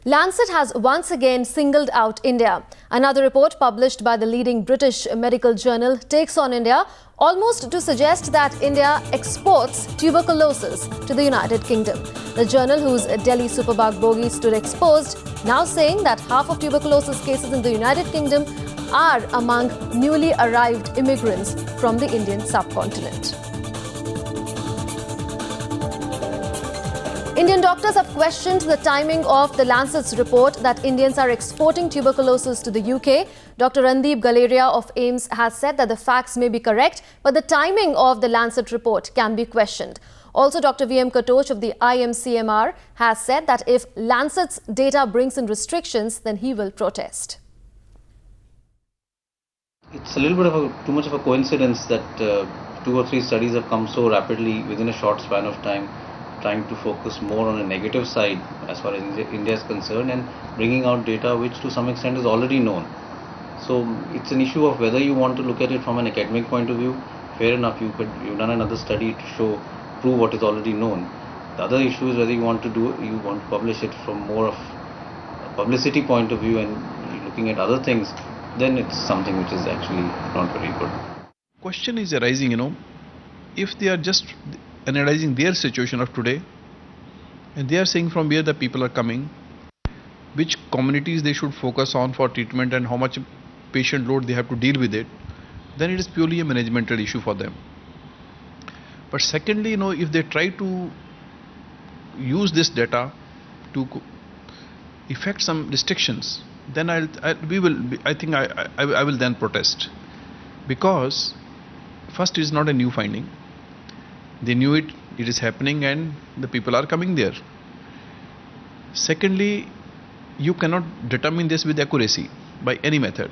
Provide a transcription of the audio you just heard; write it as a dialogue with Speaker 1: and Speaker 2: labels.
Speaker 1: Lancet has once again singled out India. Another report published by the leading British medical journal takes on India, almost to suggest that India exports tuberculosis to the United Kingdom. The journal, whose Delhi superbug bogie stood exposed, now saying that half of tuberculosis cases in the United Kingdom are among newly arrived immigrants from the Indian subcontinent. Indian doctors have questioned the timing of the Lancet's report that Indians are exporting tuberculosis to the UK. Dr. Randeep Galeria of AIIMS has said that the facts may be correct, but the timing of the Lancet report can be questioned. Also, Dr. V.M. Katoch of the IMCMR has said that if Lancet's data brings in restrictions, then he will protest.
Speaker 2: It's a little bit of too much of a coincidence that 2 or 3 studies have come so rapidly within a short span of time, trying to focus more on a negative side as far as India is concerned and bringing out data which to some extent is already known. So it's an issue of whether you want to look at it from an academic point of view. Fair enough, you've done another study to prove what is already known. The other issue is whether you want to publish it from more of a publicity point of view and looking at other things, then it's something which is actually not very good.
Speaker 3: Question is arising, if they are just analyzing their situation of today and they are saying from where the people are coming, which communities they should focus on for treatment and how much patient load they have to deal with it, then it is purely a managemental issue for them. But secondly, if they try to use this data to effect some restrictions, then I will then protest, because first, it is not a new finding. They knew it is happening and the people are coming there. Secondly, you cannot determine this with accuracy by any method.